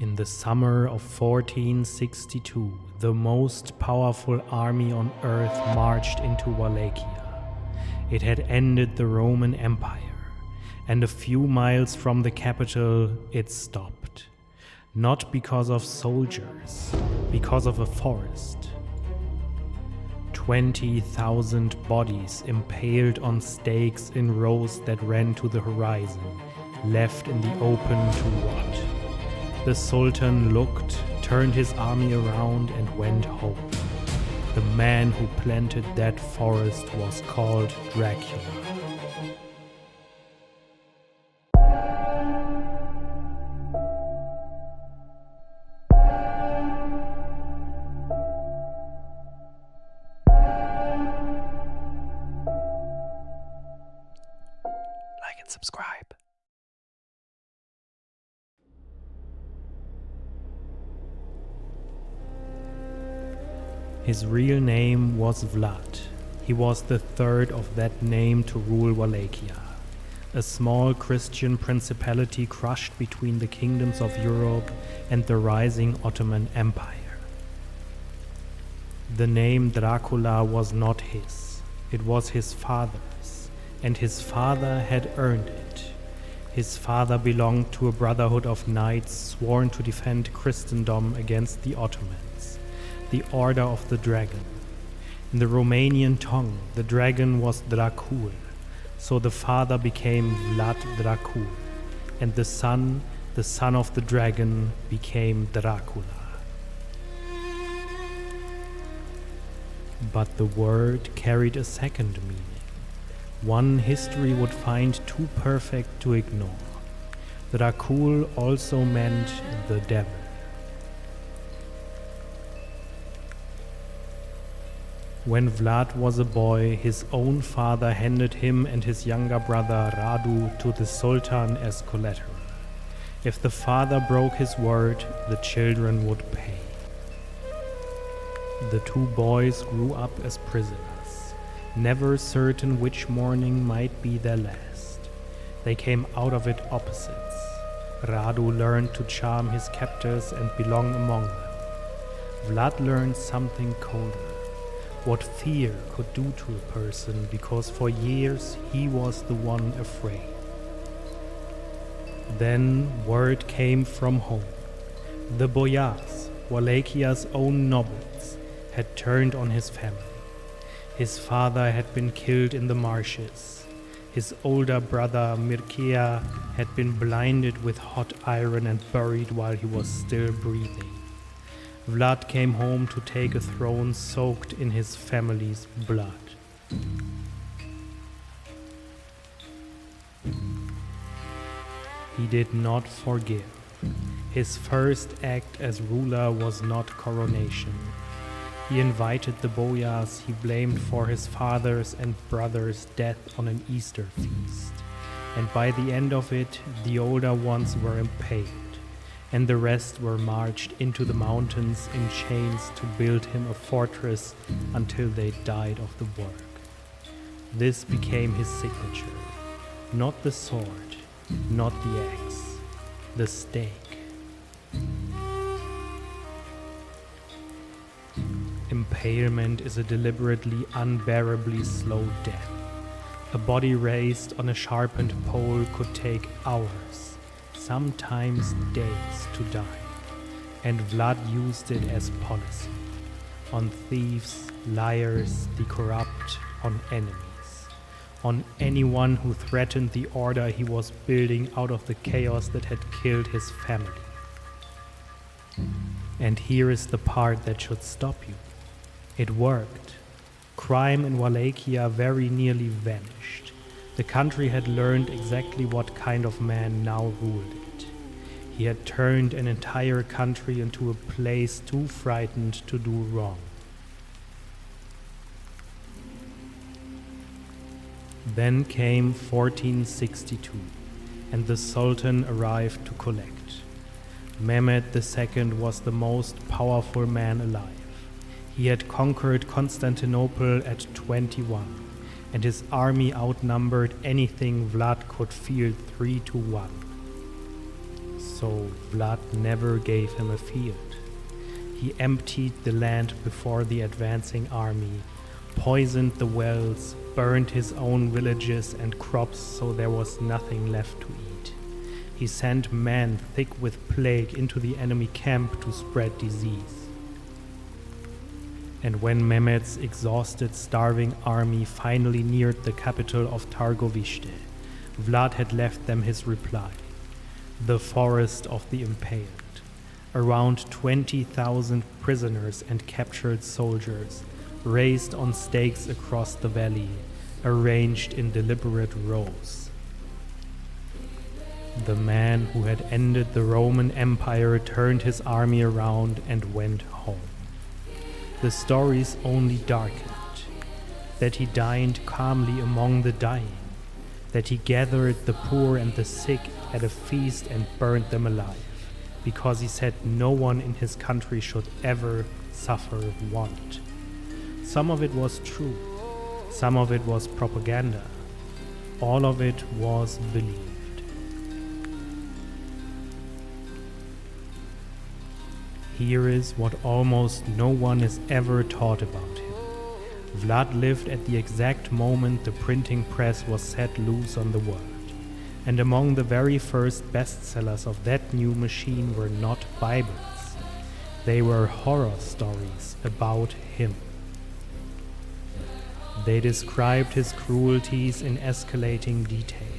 In the summer of 1462, the most powerful army on earth marched into Wallachia. It had ended the Roman Empire, and a few miles from the capital it stopped. Not because of soldiers, because of a forest. 20,000 bodies impaled on stakes in rows that ran to the horizon, left in the open to rot. The Sultan looked, turned his army around and went home. The man who planted that forest was called Dracula. Like and subscribe. His real name was Vlad. He was the third of that name to rule Wallachia, a small Christian principality crushed between the kingdoms of Europe and the rising Ottoman Empire. The name Dracula was not his, it was his father's, and his father had earned it. His father belonged to a brotherhood of knights sworn to defend Christendom against the Ottomans, the Order of the Dragon. In the Romanian tongue, the dragon was Dracul, so the father became Vlad Dracul, and the son of the dragon, became Dracula. But the word carried a second meaning, one history would find too perfect to ignore. Dracul also meant the devil. When Vlad was a boy, his own father handed him and his younger brother Radu to the Sultan as collateral. If the father broke his word, the children would pay. The two boys grew up as prisoners, never certain which morning might be their last. They came out of it opposites. Radu learned to charm his captors and belong among them. Vlad learned something colder, what fear could do to a person, because for years he was the one afraid. Then word came from home. The boyars, Wallachia's own nobles, had turned on his family. His father had been killed in the marshes. His older brother Mircea had been blinded with hot iron and buried while he was still breathing. Vlad came home to take a throne soaked in his family's blood. He did not forgive. His first act as ruler was not coronation. He invited the boyars he blamed for his father's and brother's death on an Easter feast, and by the end of it, the older ones were impaled, and the rest were marched into the mountains in chains to build him a fortress until they died of the work. This became his signature. Not the sword, not the axe, the stake. Impalement is a deliberately unbearably slow death. A body raised on a sharpened pole could take hours, sometimes days to die, and Vlad used it as policy, on thieves, liars, the corrupt, on enemies, on anyone who threatened the order he was building out of the chaos that had killed his family. And here is the part that should stop you. It worked. Crime in Wallachia very nearly vanished. The country had learned exactly what kind of man now ruled it. He had turned an entire country into a place too frightened to do wrong. Then came 1462, and the Sultan arrived to collect. Mehmed II was the most powerful man alive. He had conquered Constantinople at 21, and his army outnumbered anything Vlad could field 3-1. so Vlad never gave him a field. He emptied the land before the advancing army, poisoned the wells, burned his own villages and crops so there was nothing left to eat. He sent men thick with plague into the enemy camp to spread disease. And when Mehmed's exhausted, starving army finally neared the capital of Targovishte, Vlad had left them his reply: the forest of the impaled. Around 20,000 prisoners and captured soldiers, raised on stakes across the valley, arranged in deliberate rows. The man who had ended the Roman Empire turned his army around and went home. The stories only darkened: that he dined calmly among the dying, that he gathered the poor and the sick at a feast and burned them alive, because he said no one in his country should ever suffer want. Some of it was true, some of it was propaganda, all of it was believed. Here is what almost no one is ever taught about him. Vlad lived at the exact moment the printing press was set loose on the world. And among the very first bestsellers of that new machine were not Bibles. They were horror stories about him. They described his cruelties in escalating detail.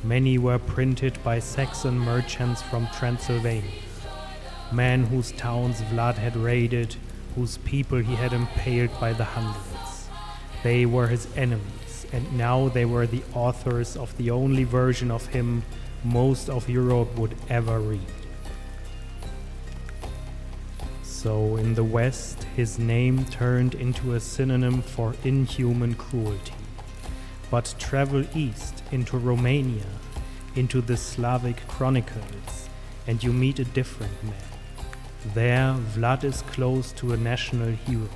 Many were printed by Saxon merchants from Transylvania, men whose towns Vlad had raided, whose people he had impaled by the hundreds. They were his enemies, and now they were the authors of the only version of him most of Europe would ever read. So in the West, his name turned into a synonym for inhuman cruelty. But travel east into Romania, into the Slavic chronicles, and you meet a different man. There, Vlad is close to a national hero,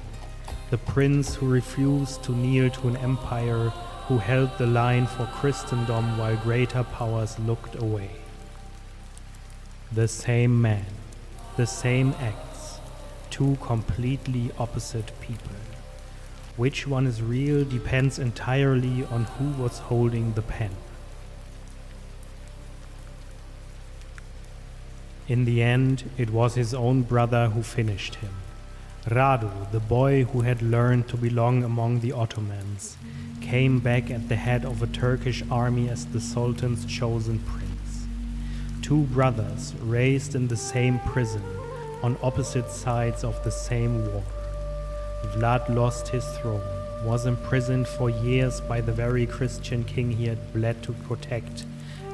the prince who refused to kneel to an empire, who held the line for Christendom while greater powers looked away. The same man, the same acts, two completely opposite people. Which one is real depends entirely on who was holding the pen. In the end, it was his own brother who finished him. Radu, the boy who had learned to belong among the Ottomans, came back at the head of a Turkish army as the Sultan's chosen prince. Two brothers raised in the same prison, on opposite sides of the same war. Vlad lost his throne, was imprisoned for years by the very Christian king he had bled to protect,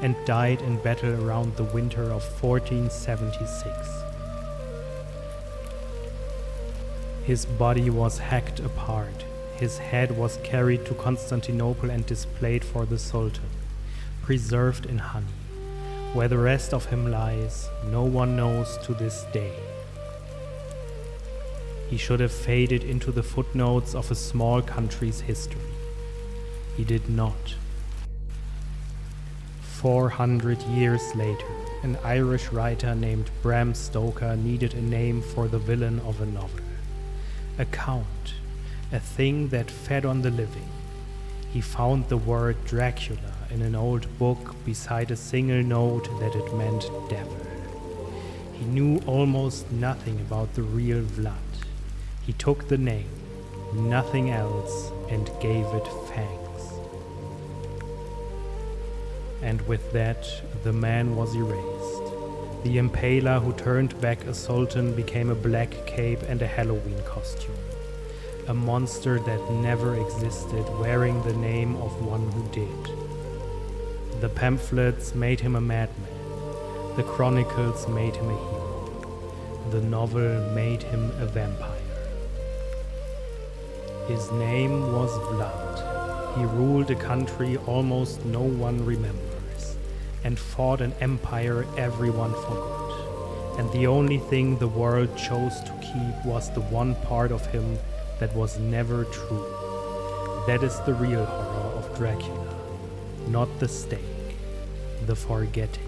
and died in battle around the winter of 1476. His body was hacked apart, his head was carried to Constantinople and displayed for the Sultan, preserved in honey. Where the rest of him lies, no one knows to this day. He should have faded into the footnotes of a small country's history. He did not. 400 years later, an Irish writer named Bram Stoker needed a name for the villain of a novel. A count, a thing that fed on the living. He found the word Dracula in an old book beside a single note that it meant devil. He knew almost nothing about the real Vlad. He took the name, nothing else, and gave it fangs. And with that, the man was erased. The impaler who turned back a sultan became a black cape and a Halloween costume. A monster that never existed, wearing the name of one who did. The pamphlets made him a madman. The chronicles made him a hero. The novel made him a vampire. His name was Vlad. He ruled a country almost no one remembers, and fought an empire everyone forgot. And the only thing the world chose to keep was the one part of him that was never true. That is the real horror of Dracula, not the stake, the forgetting.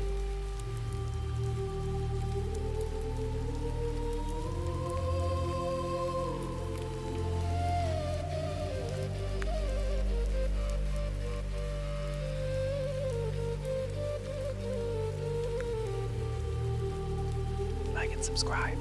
subscribe.